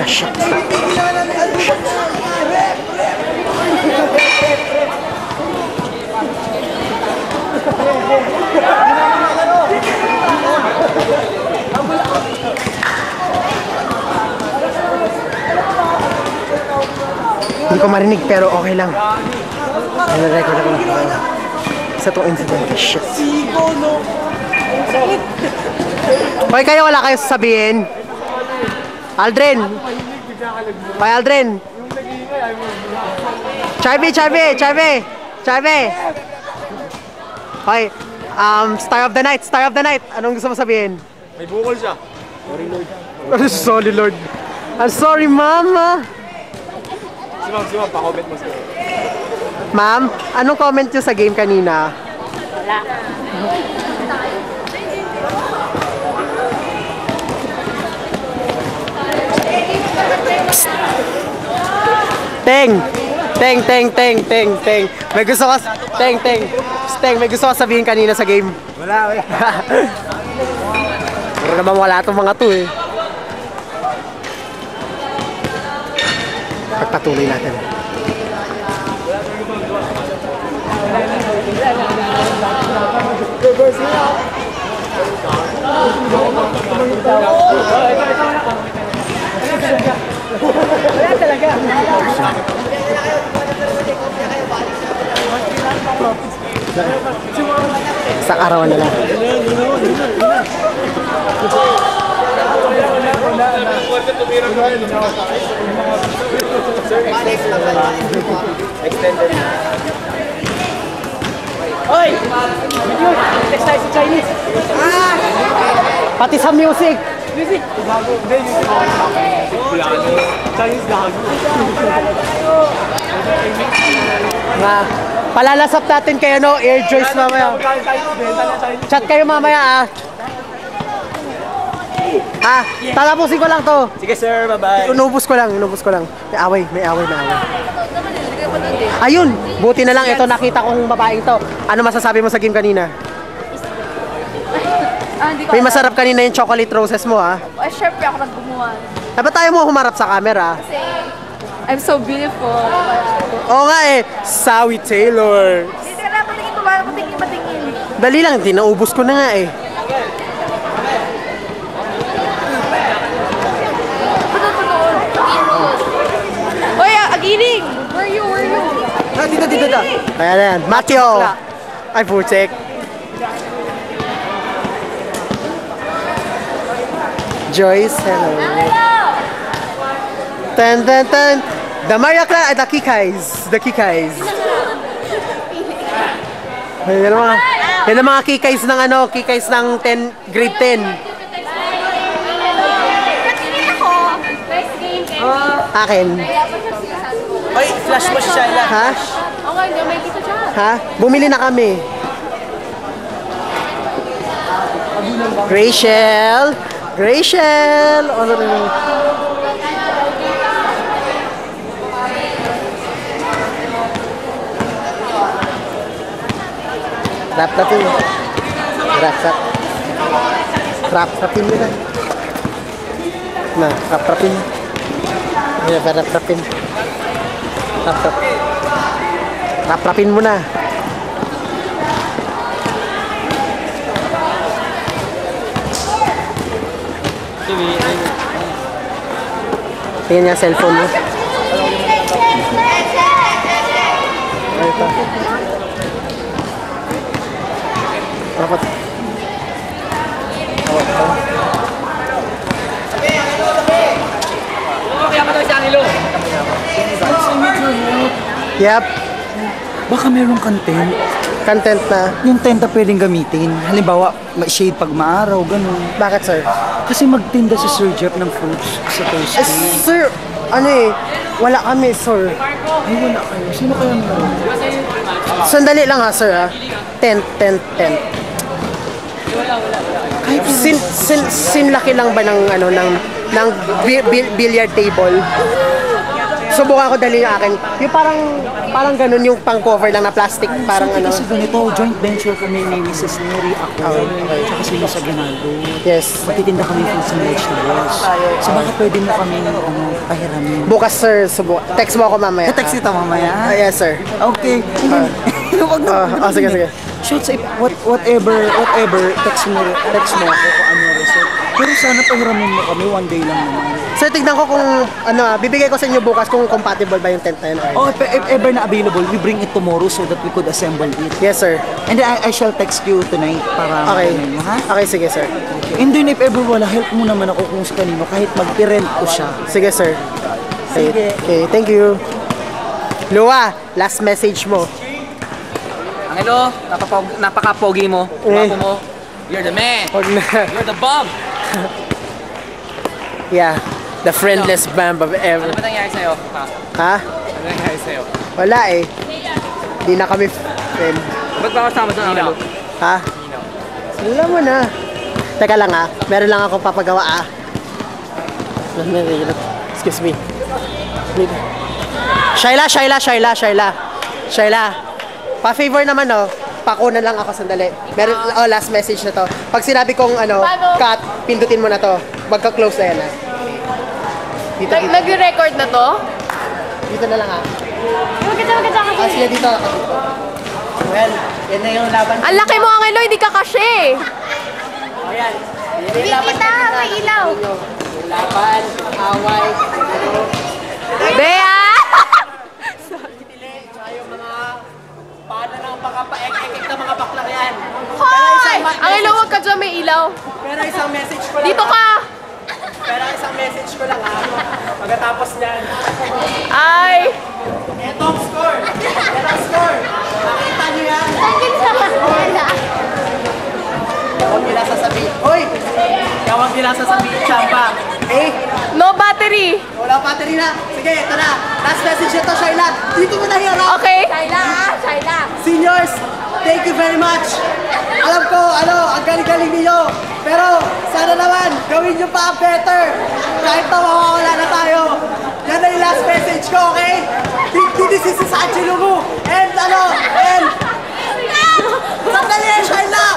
Shit. Hindi ko marinig pero okay lang. Record ako lang. Sa itong incident. Shit. Hoy kayo, wala kayo sasabihin. Aldrin. Hoy Aldrin. Charby. Hoy, Star of the Night. Anong gusto mo sabihin? May bukol siya. Sorry Lord. Sorry Lord. I'm sorry Mama. Si Ma'am, pa-comment mo siya. Ma'am, anong comment nyo sa game kanina? Wala. Teng. May gusto ka may gusto ka sabihin kanina sa game. Wala. Pero naman wala itong mga to eh. Pagpatuloy natin. Wala talaga. Isang araw na lang. Extended. Hoy! Text tayo sa Chinese. Pati sa music. Music. Chinese gago. Nga, palalasap natin kayo no, Air Joyce mamaya. Chat kayo mamaya tatapusin ko lang to. Sige sir, bye-bye. Inubos ko lang. May away. Ayun, buti na lang ito nakita kong babaeng to. Ano masasabi mo sa game kanina? May masarap kanina yung chocolate roses mo Syempre ako naggumawa. Dapat tayo mo humarap sa camera. Kasi I'm so beautiful. Oo nga Sawi Taylor. Hindi ka na patingin ko ba? Patingin. Dali lang, naubos ko na nga Oy, Agiling! Where are you? Dito. Ayan na yan. Matthew. Ay, putik. Joyce, hello. Tan. The Maria Clara, the Kikays. Yan ang mga Kikays ng Kikays ng grade 10. Akin. Hoy, flash mo si Shaila. Ha? Okay, hindi may kita siya. Ha? Bumili na kami. Rachel. Rap-rapin mo na. Rap-rapin. Rap-rapin mo na. Tingnan niya cellphone mo. Ay pa. Rapat. Yep. Baka merong content. Content na. Yung tent na pwedeng gamitin. Halimbawa, shade pag maaraw, ganun. Bakit, sir? Kasi magtinda si Sir Jeff ng fruits sa Thursday. Sir, wala kami, sir. Ay, wala kayo. Sino kaya meron? Sandali lang sir Tent. Kahit Sinlaki lang ba ng billiard table? subukan ko dali yung akin. Yung parang ganun yung pang-cover lang na plastic, parang ano. Kasi ganito, joint venture kami ni Mrs. Mary, ako, tsaka si Luis Aguinaldo. Yes. Magtitinda kami fruits and vegetables. So baka pwede mo kami pahiramin. Bukas sir, text mo ako mamaya. Text kita mamaya. Yes sir. Okay. Huwag na. Sige, sige. Shoot, whatever, text mo ako kung ano yung result. Pero sana pahiramin mo kami, one day lang naman. Sir, tignan ko kung bibigay ko sa inyo bukas kung compatible ba yung tent na yun. Oh, if ever na available, we bring it tomorrow so that we could assemble it. Yes sir. And then I shall text you tonight para Okay. mo, ha? Okay, sige sir. And then if ever wala, help mo naman ako kung sa kanino kahit mag-rent ko siya. Sige sir. Sige. Okay, thank you. Lua, last message mo. Angelo, napaka-pogi mo. Guwapo mo. You're the man. Huwag na. You're the bomb. Yeah, the friendless band of ever. Ano ba nangyari sa'yo? Ha? Ano nangyari sa'yo? Wala eh. Hindi na kami friend. Ba't ba kasama sa Angelo? Ha? Wala mo na. Teka lang ah, meron lang ako papagawa ah. Excuse me. Shaila. Pa-favor naman oh. Pakunan lang ako sandali. Meron, last message na to. Pag sinabi kong cut, pindutin mo na to. Magka-close na yan ah. Dito. Nag-record na to? Dito na lang ah. Maganda kasi. Sige, dito ako. Well, yan na yung laban. Ang laki mo, Angelo, hindi ka kasi. Ayan. Hindi kita, may ilaw. Laban, away, Bea! paano nang pagkapaek-ekik na mga baklang yan. Hoy! Angelo, huwag ka dyan, may ilaw. Pero isang message ko lang. Dito ka! Pero isang message ko lang ha. Pagkatapos niyan. Ay! Ito ang score. Nakita niyo yan. Huwag nila sasabihin. Hoy! Huwag nila sasabihin, Champa. Eh, No battery. wala battery na. Sige, ito na. Last message ito, Shaila. Dito mo na hirap. Okay? Shaila. Seniors, thank you very much. Alam ko, ang galing-galing niyo. Pero, sana naman, gawin niyo pa better. Kahit na mawawala na tayo. Yan na yung last message ko, okay? This is Angelo mo. And, sandali, Shaila.